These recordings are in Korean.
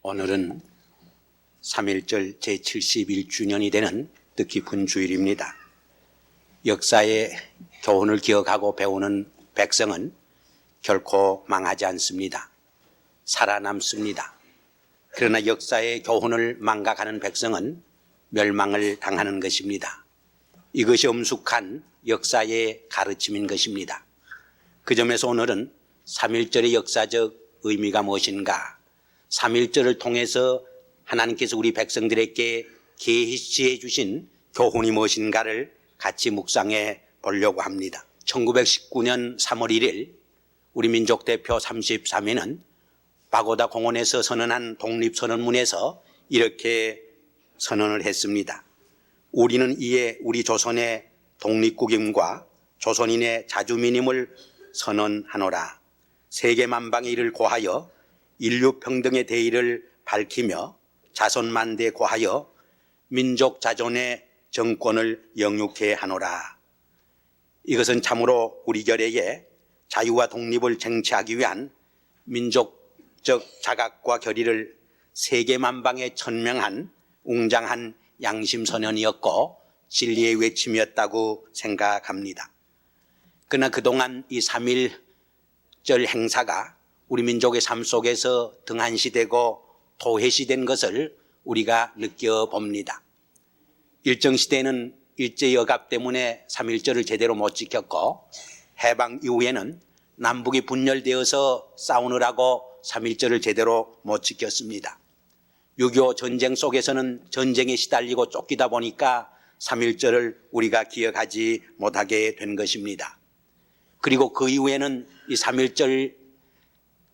오늘은 3.1절 제71주년이 되는 뜻깊은 주일입니다. 역사의 교훈을 기억하고 배우는 백성은 결코 망하지 않습니다. 살아남습니다. 그러나 역사의 교훈을 망각하는 백성은 멸망을 당하는 것입니다. 이것이 엄숙한 역사의 가르침인 것입니다. 그 점에서 오늘은 3.1절의 역사적 의미가 무엇인가, 3.1절을 통해서 하나님께서 우리 백성들에게 계시해 주신 교훈이 무엇인가를 같이 묵상해 보려고 합니다. 1919년 3월 1일 우리 민족 대표 33위는 파고다 공원에서 선언한 독립선언문에서 이렇게 선언을 했습니다. 우리는 이에 우리 조선의 독립국임과 조선인의 자주민임을 선언하노라. 세계만방의 일을 고하여 인류평등의 대의를 밝히며 자손만대에 고하여 민족 자존의 정권을 영육해 하노라. 이것은 참으로 우리 결의에 자유와 독립을 쟁취하기 위한 민족적 자각과 결의를 세계만방에 천명한 웅장한 양심선언이었고 진리의 외침이었다고 생각합니다. 그러나 그동안 이 3.1절 행사가 우리 민족의 삶 속에서 등한시되고 도회시된 것을 우리가 느껴봅니다. 일정 시대에는 일제여갑 때문에 3.1절을 제대로 못 지켰고, 해방 이후에는 남북이 분열되어서 싸우느라고 3.1절을 제대로 못 지켰습니다. 6.25 전쟁 속에서는 전쟁에 시달리고 쫓기다 보니까 3.1절을 우리가 기억하지 못하게 된 것입니다. 그리고 그 이후에는 이 3.1절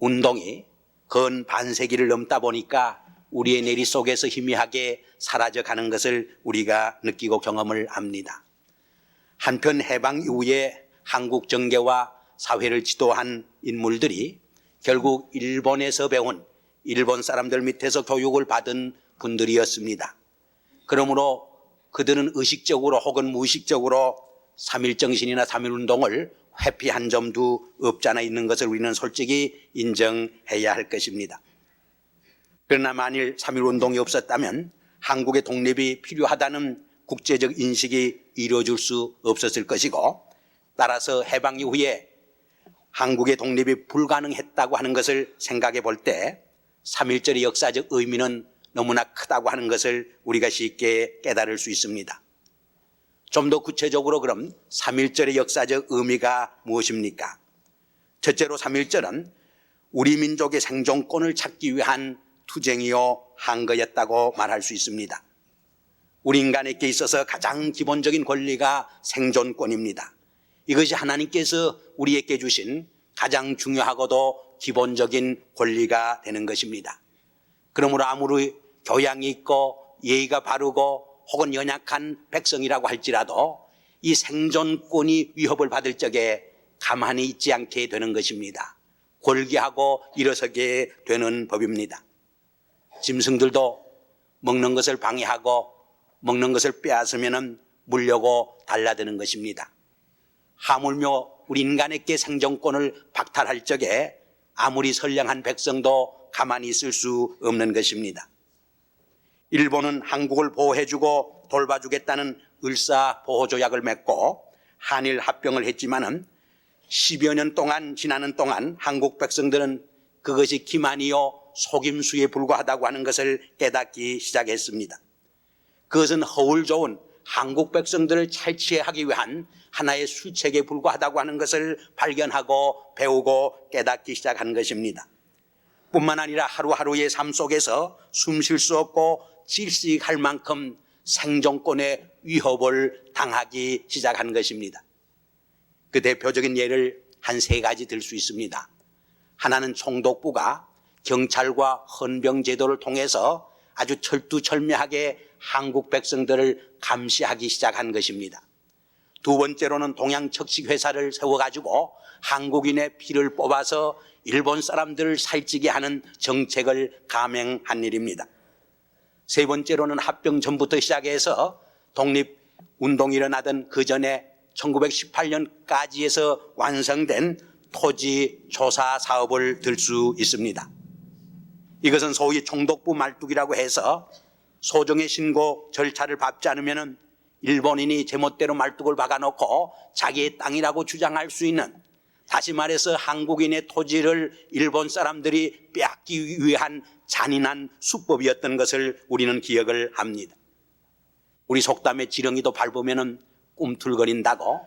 운동이 건 반세기를 넘다 보니까 우리의 내리 속에서 희미하게 사라져가는 것을 우리가 느끼고 경험을 합니다. 한편 해방 이후에 한국 정계와 사회를 지도한 인물들이 결국 일본에서 배운 일본 사람들 밑에서 교육을 받은 분들이었습니다. 그러므로 그들은 의식적으로 혹은 무의식적으로 3.1 정신이나 3.1 운동을 회피한 점도 없지 않아 있는 것을 우리는 솔직히 인정해야 할 것입니다. 그러나 만일 3.1 운동이 없었다면 한국의 독립이 필요하다는 국제적 인식이 이루어질 수 없었을 것이고, 따라서 해방 이후에 한국의 독립이 불가능했다고 하는 것을 생각해 볼 때 3.1절의 역사적 의미는 너무나 크다고 하는 것을 우리가 쉽게 깨달을 수 있습니다. 좀 더 구체적으로 그럼 3.1절의 역사적 의미가 무엇입니까? 첫째로 3.1절은 우리 민족의 생존권을 찾기 위한 투쟁이요 항거였다고 말할 수 있습니다. 우리 인간에게 있어서 가장 기본적인 권리가 생존권입니다. 이것이 하나님께서 우리에게 주신 가장 중요하고도 기본적인 권리가 되는 것입니다. 그러므로 아무리 교양이 있고 예의가 바르고 혹은 연약한 백성이라고 할지라도 이 생존권이 위협을 받을 적에 가만히 있지 않게 되는 것입니다. 골기하고 일어서게 되는 법입니다. 짐승들도 먹는 것을 방해하고 먹는 것을 빼앗으면 물려고 달라드는 것입니다. 하물며 우리 인간에게 생존권을 박탈할 적에 아무리 선량한 백성도 가만히 있을 수 없는 것입니다. 일본은 한국을 보호해주고 돌봐주겠다는 을사보호조약을 맺고 한일 합병을 했지만은 10여 년 동안 지나는 동안 한국 백성들은 그것이 기만이요 속임수에 불과하다고 하는 것을 깨닫기 시작했습니다. 그것은 허울 좋은 한국 백성들을 탈취하기 위한 하나의 수책에 불과하다고 하는 것을 발견하고 배우고 깨닫기 시작한 것입니다. 뿐만 아니라 하루하루의 삶 속에서 숨 쉴 수 없고 질식할 만큼 생존권의 위협을 당하기 시작한 것입니다. 그 대표적인 예를 한 3가지 들 수 있습니다. 하나는 총독부가 경찰과 헌병제도를 통해서 아주 철두철미하게 한국 백성들을 감시하기 시작한 것입니다. 두 번째로는 동양척식회사를 세워가지고 한국인의 피를 뽑아서 일본 사람들을 살찌게 하는 정책을 감행한 일입니다. 세 번째로는 합병 전부터 시작해서 독립운동이 일어나던 그 전에 1918년까지에서 완성된 토지 조사 사업을 들 수 있습니다. 이것은 소위 총독부 말뚝이라고 해서 소정의 신고 절차를 밟지 않으면 일본인이 제멋대로 말뚝을 박아놓고 자기의 땅이라고 주장할 수 있는, 다시 말해서 한국인의 토지를 일본 사람들이 빼앗기 위한 잔인한 수법이었던 것을 우리는 기억을 합니다. 우리 속담에 지렁이도 밟으면 꿈틀거린다고,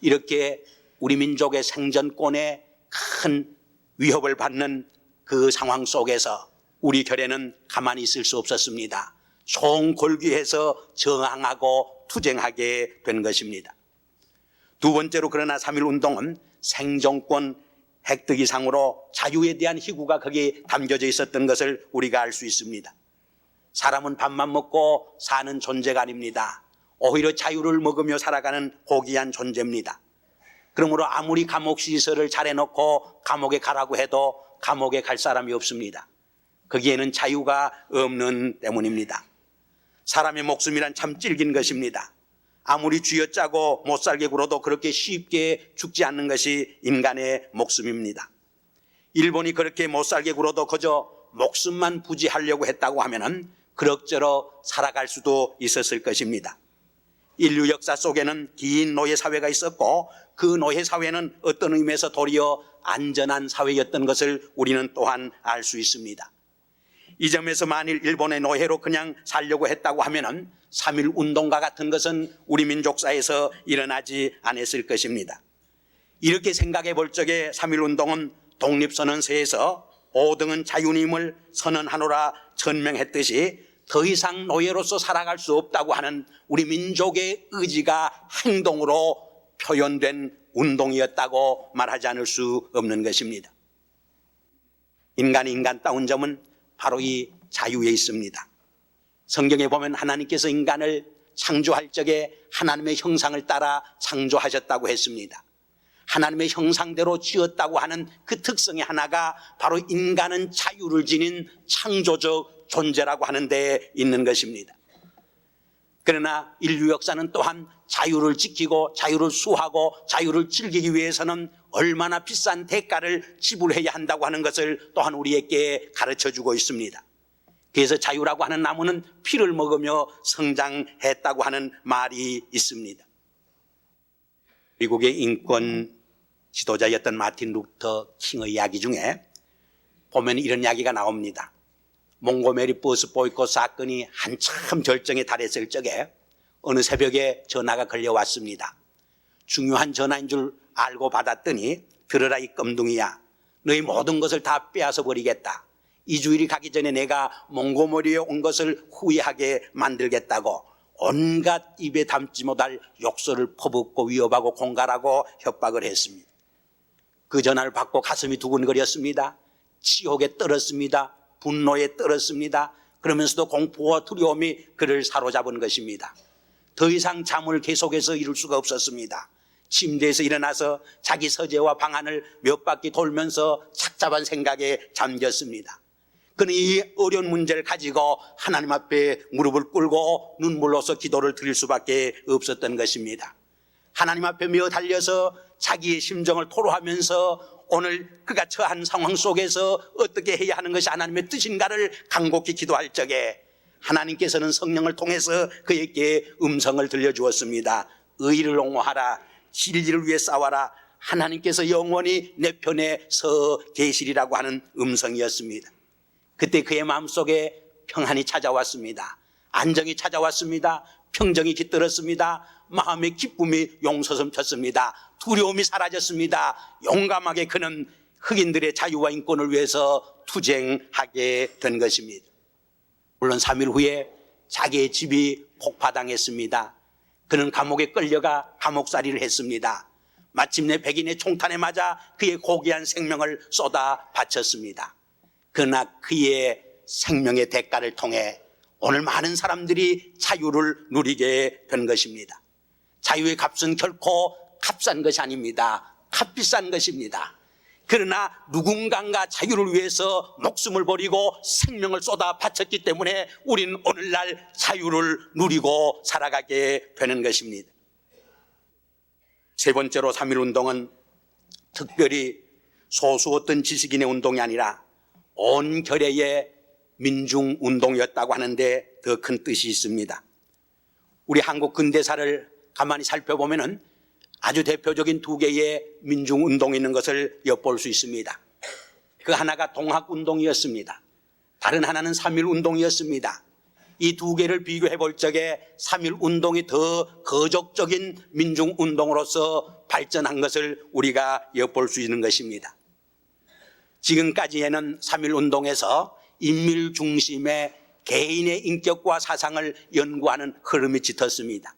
이렇게 우리 민족의 생존권에 큰 위협을 받는 그 상황 속에서 우리 결에는 가만히 있을 수 없었습니다. 총궐기해서 저항하고 투쟁하게 된 것입니다. 두 번째로, 그러나 3.1운동은 생존권 획득 이상으로 자유에 대한 희구가 거기에 담겨져 있었던 것을 우리가 알 수 있습니다. 사람은 밥만 먹고 사는 존재가 아닙니다. 오히려 자유를 먹으며 살아가는 고귀한 존재입니다. 그러므로 아무리 감옥시설을 잘 해놓고 감옥에 가라고 해도 감옥에 갈 사람이 없습니다. 거기에는 자유가 없는 때문입니다. 사람의 목숨이란 참 질긴 것입니다. 아무리 쥐어짜고 못살게 굴어도 그렇게 쉽게 죽지 않는 것이 인간의 목숨입니다. 일본이 그렇게 못살게 굴어도 그저 목숨만 부지하려고 했다고 하면은 그럭저럭 살아갈 수도 있었을 것입니다. 인류 역사 속에는 긴 노예 사회가 있었고, 그 노예 사회는 어떤 의미에서 도리어 안전한 사회였던 것을 우리는 또한 알 수 있습니다. 이 점에서 만일 일본의 노예로 그냥 살려고 했다고 하면은 3.1 운동과 같은 것은 우리 민족사에서 일어나지 않았을 것입니다. 이렇게 생각해 볼 적에 3.1 운동은 독립선언서에서 5등은 자유님을 선언하노라 천명했듯이 더 이상 노예로서 살아갈 수 없다고 하는 우리 민족의 의지가 행동으로 표현된 운동이었다고 말하지 않을 수 없는 것입니다. 인간이 인간다운 점은 바로 이 자유에 있습니다. 성경에 보면 하나님께서 인간을 창조할 적에 하나님의 형상을 따라 창조하셨다고 했습니다. 하나님의 형상대로 지었다고 하는 그 특성의 하나가 바로 인간은 자유를 지닌 창조적 존재라고 하는 데 있는 것입니다. 그러나 인류 역사는 또한 자유를 지키고 자유를 수호하고 자유를 즐기기 위해서는 얼마나 비싼 대가를 지불해야 한다고 하는 것을 또한 우리에게 가르쳐주고 있습니다. 그래서 자유라고 하는 나무는 피를 먹으며 성장했다고 하는 말이 있습니다. 미국의 인권 지도자였던 마틴 루터 킹의 이야기 중에 보면 이런 이야기가 나옵니다. 몽고메리 버스 보이콧 사건이 한참 절정에 달했을 적에 어느 새벽에 전화가 걸려왔습니다. 중요한 전화인 줄 알고 받았더니, 들어라 이 껌둥이야, 너희 모든 것을 다 빼앗아 버리겠다. 이 주일이 가기 전에 내가 몽고메리에 온 것을 후회하게 만들겠다고 온갖 입에 담지 못할 욕설을 퍼붓고 위협하고 공갈하고 협박을 했습니다. 그 전화를 받고 가슴이 두근거렸습니다. 치욕에 떨었습니다. 분노에 떨었습니다. 그러면서도 공포와 두려움이 그를 사로잡은 것입니다. 더 이상 잠을 계속해서 이룰 수가 없었습니다. 침대에서 일어나서 자기 서재와 방안을 몇 바퀴 돌면서 착잡한 생각에 잠겼습니다. 그는 이 어려운 문제를 가지고 하나님 앞에 무릎을 꿇고 눈물로서 기도를 드릴 수밖에 없었던 것입니다. 하나님 앞에 메어 달려서 자기의 심정을 토로하면서 오늘 그가 처한 상황 속에서 어떻게 해야 하는 것이 하나님의 뜻인가를 간곡히 기도할 적에 하나님께서는 성령을 통해서 그에게 음성을 들려주었습니다. 의를 옹호하라, 진리를 위해 싸워라, 하나님께서 영원히 내 편에 서 계시리라고 하는 음성이었습니다. 그때 그의 마음속에 평안이 찾아왔습니다. 안정이 찾아왔습니다. 평정이 깃들었습니다. 마음의 기쁨이 용서섬쳤습니다. 두려움이 사라졌습니다. 용감하게 그는 흑인들의 자유와 인권을 위해서 투쟁하게 된 것입니다. 물론 3일 후에 자기의 집이 폭파당했습니다. 그는 감옥에 끌려가 감옥살이를 했습니다. 마침내 백인의 총탄에 맞아 그의 고귀한 생명을 쏟아 바쳤습니다. 그러나 그의 생명의 대가를 통해 오늘 많은 사람들이 자유를 누리게 된 것입니다. 자유의 값은 결코 값싼 것이 아닙니다. 값비싼 것입니다. 그러나 누군가가 자유를 위해서 목숨을 버리고 생명을 쏟아 바쳤기 때문에 우리는 오늘날 자유를 누리고 살아가게 되는 것입니다. 세 번째로 3.1 운동은 특별히 소수 어떤 지식인의 운동이 아니라 온 결의의 민중운동이었다고 하는데 더 큰 뜻이 있습니다. 우리 한국 근대사를 가만히 살펴보면 아주 대표적인 두 개의 민중운동이 있는 것을 엿볼 수 있습니다. 그 하나가 동학운동이었습니다. 다른 하나는 3.1운동이었습니다. 이 두 개를 비교해 볼 적에 3.1운동이 더 거적적인 민중운동으로서 발전한 것을 우리가 엿볼 수 있는 것입니다. 지금까지에는 3.1운동에서 인밀 중심의 개인의 인격과 사상을 연구하는 흐름이 짙었습니다.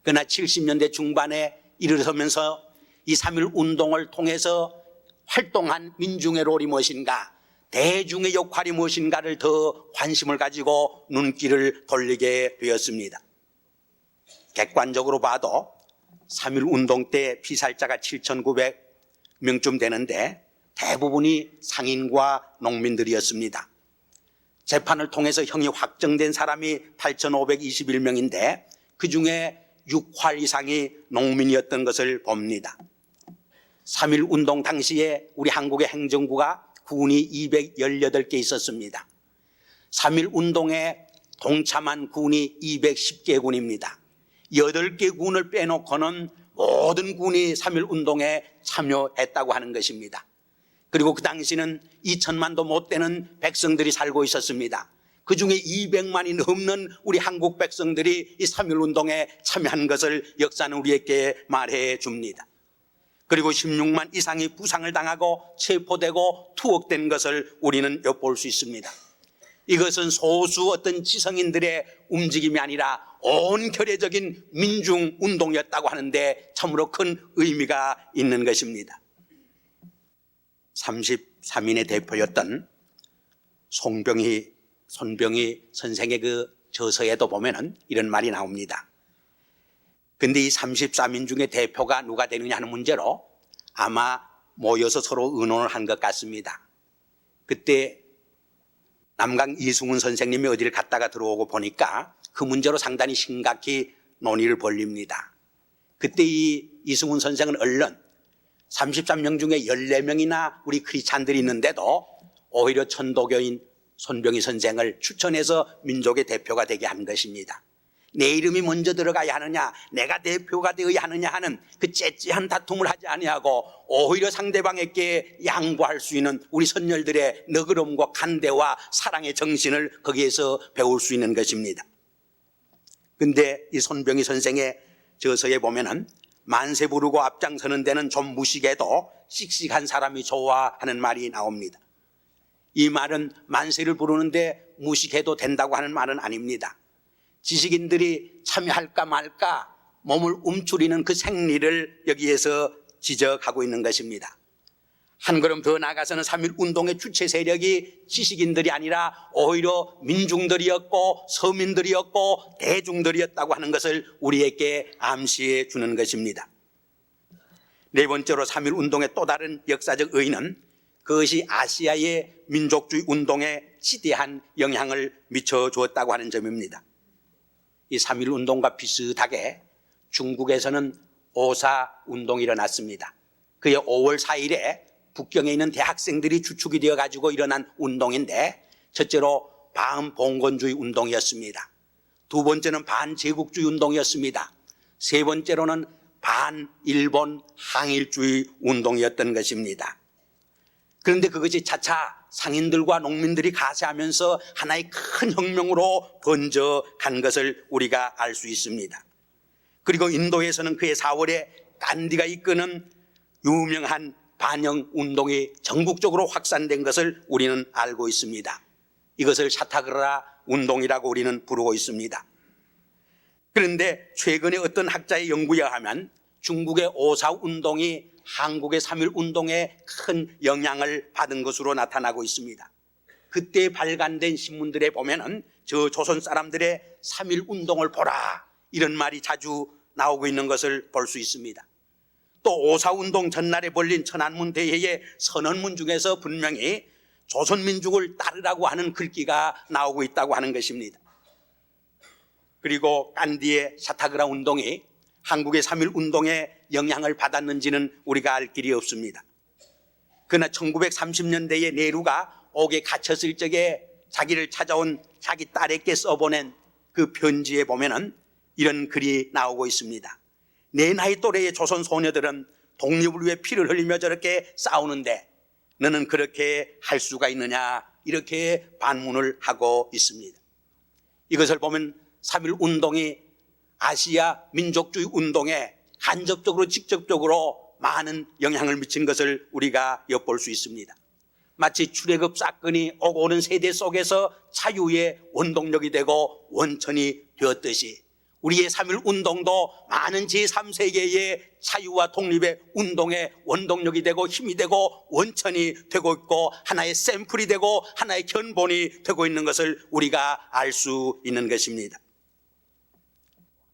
그러나 70년대 중반에 이르러서면서 이 3.1운동을 통해서 활동한 민중의 롤이 무엇인가, 대중의 역할이 무엇인가를 더 관심을 가지고 눈길을 돌리게 되었습니다. 객관적으로 봐도 3.1운동 때 피살자가 7,900명쯤 되는데 대부분이 상인과 농민들이었습니다. 재판을 통해서 형이 확정된 사람이 8,521명인데 그중에 6활 이상이 농민이었던 것을 봅니다. 3.1운동 당시에 우리 한국의 행정구가 군이 218개 있었습니다. 3.1운동에 동참한 군이 210개 군입니다. 8개 군을 빼놓고는 모든 군이 3.1운동에 참여했다고 하는 것입니다. 그리고 그 당시는 2천만도 못 되는 백성들이 살고 있었습니다. 그중에 200만이 넘는 우리 한국 백성들이 이 3.1운동에 참여한 것을 역사는 우리에게 말해 줍니다. 그리고 16만 이상이 부상을 당하고 체포되고 투옥된 것을 우리는 엿볼 수 있습니다. 이것은 소수 어떤 지성인들의 움직임이 아니라 온 결의적인 민중운동이었다고 하는데 참으로 큰 의미가 있는 것입니다. 33인의 대표였던 손병희 선생의 그 저서에도 보면은 이런 말이 나옵니다. 근데 이 33인 중에 대표가 누가 되느냐 하는 문제로 아마 모여서 서로 의논을 한 것 같습니다. 그때 남강 이승훈 선생님이 어디를 갔다가 들어오고 보니까 그 문제로 상당히 심각히 논의를 벌립니다. 그때 이 이승훈 선생은 얼른 33명 중에 14명이나 우리 크리스찬들이 있는데도 오히려 천도교인 손병희 선생을 추천해서 민족의 대표가 되게 한 것입니다. 내 이름이 먼저 들어가야 하느냐, 내가 대표가 되어야 하느냐 하는 그 째째한 다툼을 하지 아니하고 오히려 상대방에게 양보할 수 있는 우리 선열들의 너그러움과 간대와 사랑의 정신을 거기에서 배울 수 있는 것입니다. 근데 이 손병희 선생의 저서에 보면은 만세 부르고 앞장서는 데는 좀 무식해도 씩씩한 사람이 좋아하는 말이 나옵니다. 이 말은 만세를 부르는데 무식해도 된다고 하는 말은 아닙니다. 지식인들이 참여할까 말까 몸을 움츠리는 그 생리를 여기에서 지적하고 있는 것입니다. 한 걸음 더 나아가서는 3.1운동의 주체 세력이 지식인들이 아니라 오히려 민중들이었고 서민들이었고 대중들이었다고 하는 것을 우리에게 암시해 주는 것입니다. 네 번째로 3.1운동의 또 다른 역사적 의의는 그것이 아시아의 민족주의 운동에 지대한 영향을 미쳐 주었다고 하는 점입니다. 이 3.1운동과 비슷하게 중국에서는 오사운동이 일어났습니다. 그해 5월 4일에 북경에 있는 대학생들이 주축이 되어 가지고 일어난 운동인데 첫째로 반봉건주의 운동이었습니다. 두 번째는 반제국주의 운동이었습니다. 세 번째로는 반일본 항일주의 운동이었던 것입니다. 그런데 그것이 차차 상인들과 농민들이 가세하면서 하나의 큰 혁명으로 번져간 것을 우리가 알 수 있습니다. 그리고 인도에서는 그해 4월에 간디가 이끄는 유명한 반영 운동이 전국적으로 확산된 것을 우리는 알고 있습니다. 이것을 샤타그라 운동이라고 우리는 부르고 있습니다. 그런데 최근에 어떤 학자의 연구에 의하면 중국의 오사운동이 한국의 3.1운동에 큰 영향을 받은 것으로 나타나고 있습니다. 그때 발간된 신문들에 보면은 저 조선 사람들의 3.1운동을 보라 이런 말이 자주 나오고 있는 것을 볼 수 있습니다. 또 오사운동 전날에 벌린 천안문 대회의 선언문 중에서 분명히 조선민족을 따르라고 하는 글귀가 나오고 있다고 하는 것입니다. 그리고 간디의 샤타그라 운동이 한국의 3.1운동에 영향을 받았는지는 우리가 알 길이 없습니다. 그러나 1930년대에 네루가 옥에 갇혔을 적에 자기를 찾아온 자기 딸에게 써보낸 그 편지에 보면은 이런 글이 나오고 있습니다. 내 나이 또래의 조선 소녀들은 독립을 위해 피를 흘리며 저렇게 싸우는데 너는 그렇게 할 수가 있느냐, 이렇게 반문을 하고 있습니다. 이것을 보면 3.1 운동이 아시아 민족주의 운동에 간접적으로 직접적으로 많은 영향을 미친 것을 우리가 엿볼 수 있습니다. 마치 출애굽 사건이 오고 오는 세대 속에서 자유의 원동력이 되고 원천이 되었듯이 우리의 3.1 운동도 많은 제3세계의 자유와 독립의 운동의 원동력이 되고 힘이 되고 원천이 되고 있고 하나의 샘플이 되고 하나의 견본이 되고 있는 것을 우리가 알 수 있는 것입니다.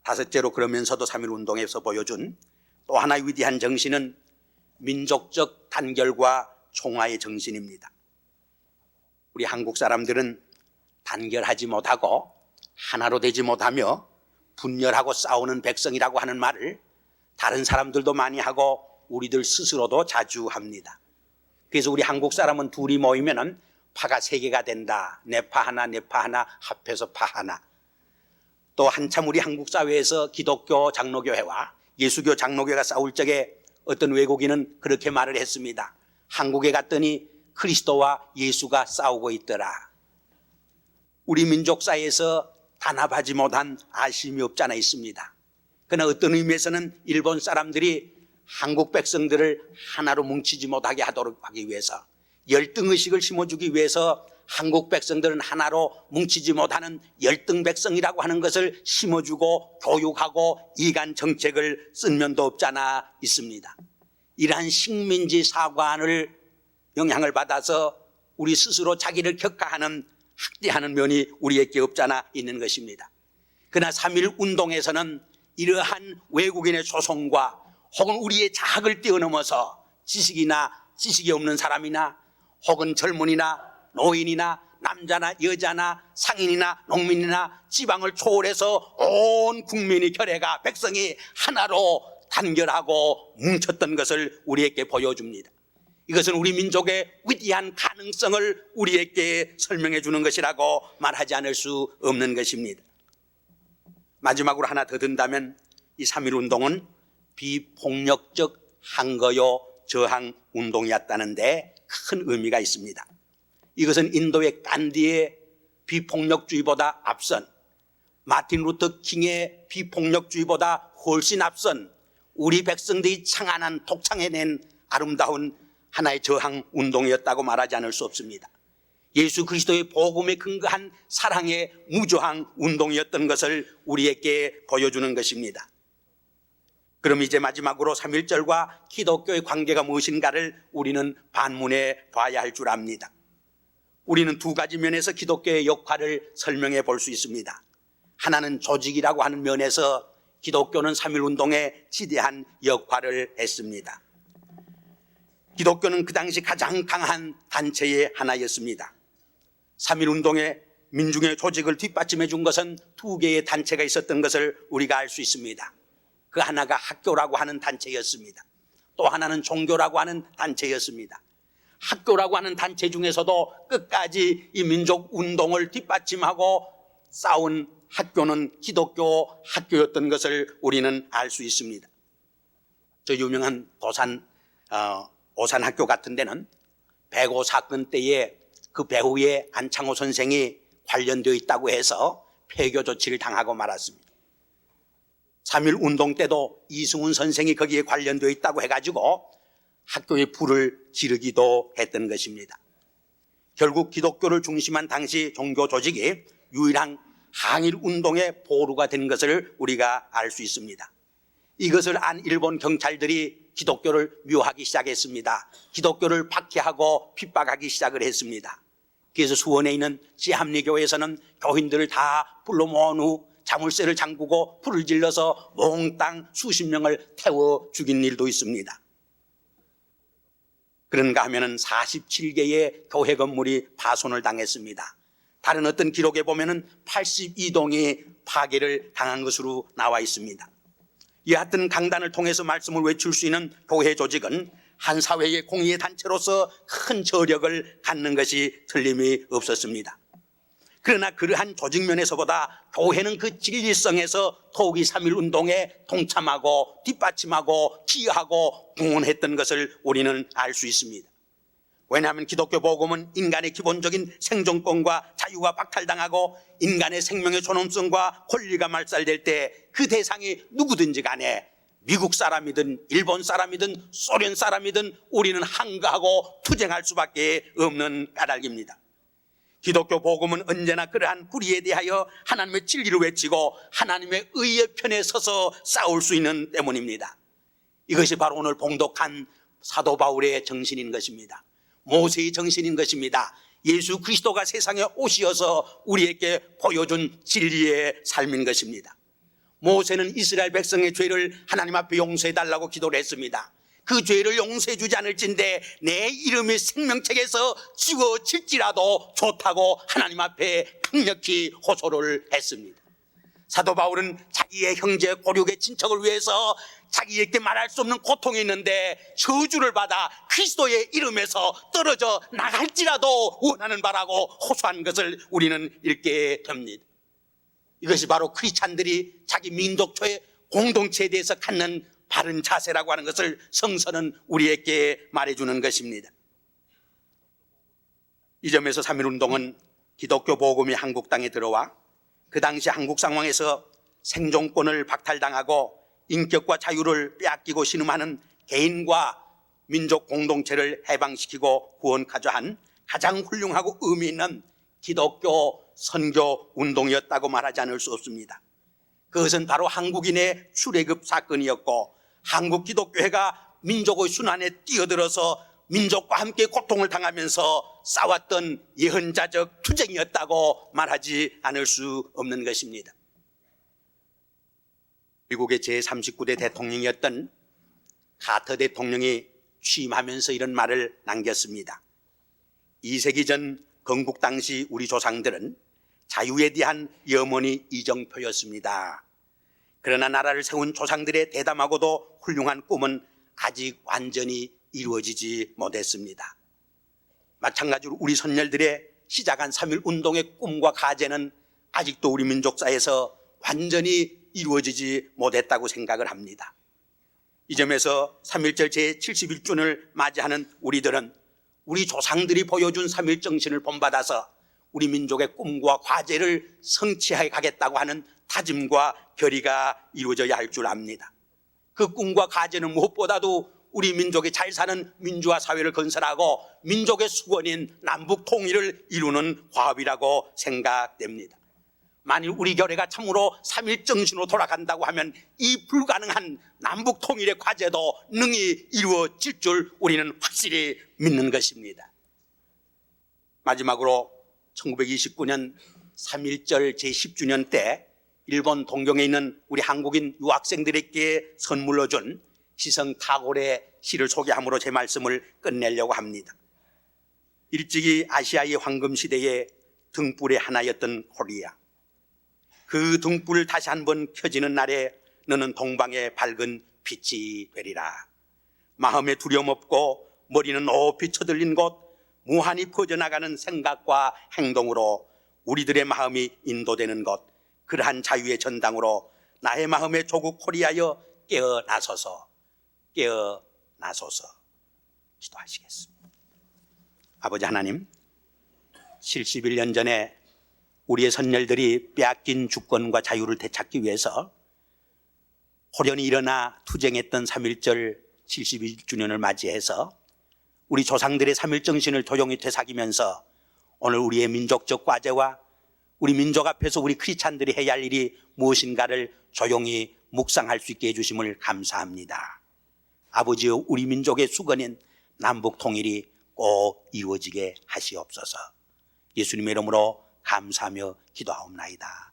다섯째로, 그러면서도 3.1 운동에서 보여준 또 하나의 위대한 정신은 민족적 단결과 총화의 정신입니다. 우리 한국 사람들은 단결하지 못하고 하나로 되지 못하며 분열하고 싸우는 백성이라고 하는 말을 다른 사람들도 많이 하고 우리들 스스로도 자주 합니다. 그래서 우리 한국 사람은 둘이 모이면은 파가 세 개가 된다. 내 파 하나, 내 파 하나, 합해서 파 하나. 또 한참 우리 한국 사회에서 기독교 장로교회와 예수교 장로교회가 싸울 적에 어떤 외국인은 그렇게 말을 했습니다. 한국에 갔더니 그리스도와 예수가 싸우고 있더라. 우리 민족 사이에서 단합하지 못한 아쉬움이 없지 않아 있습니다. 그러나 어떤 의미에서는 일본 사람들이 한국 백성들을 하나로 뭉치지 못하게 하도록 하기 위해서, 열등의식을 심어주기 위해서 한국 백성들은 하나로 뭉치지 못하는 열등 백성이라고 하는 것을 심어주고 교육하고 이간 정책을 쓴 면도 없지 않아 있습니다. 이러한 식민지 사관을 영향을 받아서 우리 스스로 자기를 격하하는 학대하는 면이 우리에게 없지 않아 있는 것입니다. 그러나 3.1 운동에서는 이러한 외국인의 조성과 혹은 우리의 자학을 뛰어넘어서 지식이 없는 사람이나 혹은 젊은이나 노인이나 남자나 여자나 상인이나 농민이나 지방을 초월해서 온 국민이 결해가 백성이 하나로 단결하고 뭉쳤던 것을 우리에게 보여줍니다. 이것은 우리 민족의 위대한 가능성을 우리에게 설명해 주는 것이라고 말하지 않을 수 없는 것입니다. 마지막으로 하나 더 든다면 이 3.1 운동은 비폭력적 항거요 저항 운동이었다는데 큰 의미가 있습니다. 이것은 인도의 간디의 비폭력주의보다 앞선, 마틴 루터 킹의 비폭력주의보다 훨씬 앞선 우리 백성들이 창안한 독창해낸 아름다운 하나의 저항 운동이었다고 말하지 않을 수 없습니다. 예수 그리스도의 복음에 근거한 사랑의 무저항 운동이었던 것을 우리에게 보여주는 것입니다. 그럼 이제 마지막으로 3.1절과 기독교의 관계가 무엇인가를 우리는 반문해 봐야 할 줄 압니다. 우리는 두 가지 면에서 기독교의 역할을 설명해 볼 수 있습니다. 하나는 조직이라고 하는 면에서 기독교는 3.1 운동에 지대한 역할을 했습니다. 기독교는 그 당시 가장 강한 단체의 하나였습니다. 3.1 운동의 민중의 조직을 뒷받침해 준 것은 두 개의 단체가 있었던 것을 우리가 알 수 있습니다. 그 하나가 학교라고 하는 단체였습니다. 또 하나는 종교라고 하는 단체였습니다. 학교라고 하는 단체 중에서도 끝까지 이 민족 운동을 뒷받침하고 싸운 학교는 기독교 학교였던 것을 우리는 알 수 있습니다. 저 유명한 오산학교 같은 데는 배고 사건 때에 그 배후에 안창호 선생이 관련되어 있다고 해서 폐교 조치를 당하고 말았습니다. 3.1 운동 때도 이승훈 선생이 거기에 관련되어 있다고 해가지고 학교에 불을 지르기도 했던 것입니다. 결국 기독교를 중심한 당시 종교 조직이 유일한 항일 운동의 보루가 된 것을 우리가 알 수 있습니다. 이것을 안 일본 경찰들이 기독교를 묘하기 시작했습니다. 기독교를 박해하고 핍박하기 시작을 했습니다. 그래서 수원에 있는 지합리교에서는 교인들을 다 불러 모은 후 자물쇠를 잠그고 불을 질러서 몽땅 수십 명을 태워 죽인 일도 있습니다. 그런가 하면은 47개의 교회 건물이 파손을 당했습니다. 다른 어떤 기록에 보면은 82동이 파괴를 당한 것으로 나와 있습니다. 여하튼 강단을 통해서 말씀을 외칠 수 있는 교회 조직은 한 사회의 공의의 단체로서 큰 저력을 갖는 것이 틀림이 없었습니다. 그러나 그러한 조직면에서보다 교회는 그 진리성에서 더욱이 3.1운동에 동참하고 뒷받침하고 기여하고 공헌했던 것을 우리는 알 수 있습니다. 왜냐하면 기독교 복음은 인간의 기본적인 생존권과 자유가 박탈당하고 인간의 생명의 존엄성과 권리가 말살될 때 그 대상이 누구든지 간에 미국 사람이든 일본 사람이든 소련 사람이든 우리는 항거하고 투쟁할 수밖에 없는 까닭입니다. 기독교 복음은 언제나 그러한 불의에 대하여 하나님의 진리를 외치고 하나님의 의의 편에 서서 싸울 수 있는 때문입니다. 이것이 바로 오늘 봉독한 사도 바울의 정신인 것입니다. 모세의 정신인 것입니다. 예수 그리스도가 세상에 오시어서 우리에게 보여준 진리의 삶인 것입니다. 모세는 이스라엘 백성의 죄를 하나님 앞에 용서해달라고 기도를 했습니다. 그 죄를 용서해 주지 않을진데 내 이름이 생명책에서 지워질지라도 좋다고 하나님 앞에 강력히 호소를 했습니다. 사도 바울은 자기의 형제 고륙의 친척을 위해서 자기에게 말할 수 없는 고통이 있는데 저주를 받아 그리스도의 이름에서 떨어져 나갈지라도 원하는 바라고 호소한 것을 우리는 읽게 됩니다. 이것이 바로 크리스찬들이 자기 민족초의 공동체에 대해서 갖는 바른 자세라고 하는 것을 성서는 우리에게 말해주는 것입니다. 이 점에서 3.1운동은 기독교 복음이 한국 땅에 들어와 그 당시 한국 상황에서 생존권을 박탈당하고 인격과 자유를 빼앗기고 신음하는 개인과 민족 공동체를 해방시키고 구원하자 한 가장 훌륭하고 의미 있는 기독교 선교 운동이었다고 말하지 않을 수 없습니다. 그것은 바로 한국인의 출애굽 사건이었고 한국 기독교회가 민족의 순환에 뛰어들어서 민족과 함께 고통을 당하면서 싸웠던 예언자적 투쟁이었다고 말하지 않을 수 없는 것입니다. 미국의 제39대 대통령이었던 카터 대통령이 취임하면서 이런 말을 남겼습니다. 2세기 전 건국 당시 우리 조상들은 자유에 대한 염원이 이정표였습니다. 그러나 나라를 세운 조상들의 대담하고도 훌륭한 꿈은 아직 완전히 이루어지지 못했습니다. 마찬가지로 우리 선열들의 시작한 3.1운동의 꿈과 가제는 아직도 우리 민족사에서 완전히 이루어지지 못했다고 생각을 합니다. 이 점에서 3.1절 제71주년을 맞이하는 우리들은 우리 조상들이 보여준 3.1 정신을 본받아서 우리 민족의 꿈과 과제를 성취해 가겠다고 하는 다짐과 결의가 이루어져야 할 줄 압니다. 그 꿈과 과제는 무엇보다도 우리 민족이 잘 사는 민주화 사회를 건설하고 민족의 수건인 남북 통일을 이루는 과업이라고 생각됩니다. 만일 우리 교회가 참으로 3.1 정신으로 돌아간다고 하면 이 불가능한 남북 통일의 과제도 능히 이루어질 줄 우리는 확실히 믿는 것입니다. 마지막으로 1929년 3.1절 제10주년 때 일본 동경에 있는 우리 한국인 유학생들에게 선물로 준 시성 타골의 시를 소개함으로 제 말씀을 끝내려고 합니다. 일찍이 아시아의 황금시대의 등불의 하나였던 코리아. 그 등불 다시 한번 켜지는 날에 너는 동방의 밝은 빛이 되리라. 마음에 두려움 없고 머리는 높이 쳐들린 곳, 무한히 퍼져나가는 생각과 행동으로 우리들의 마음이 인도되는 것, 그러한 자유의 전당으로 나의 마음의 조국 코리아여 깨어나소서, 깨어나소서. 기도하시겠습니다. 아버지 하나님, 71년 전에 우리의 선열들이 빼앗긴 주권과 자유를 되찾기 위해서 호련히 일어나 투쟁했던 3.1절 71주년을 맞이해서 우리 조상들의 3.1 정신을 도용히 되새기면서 오늘 우리의 민족적 과제와 우리 민족 앞에서 우리 크리스찬들이 해야 할 일이 무엇인가를 조용히 묵상할 수 있게 해주심을 감사합니다. 아버지여, 우리 민족의 수건인 남북 통일이 꼭 이루어지게 하시옵소서. 예수님의 이름으로 감사하며 기도하옵나이다.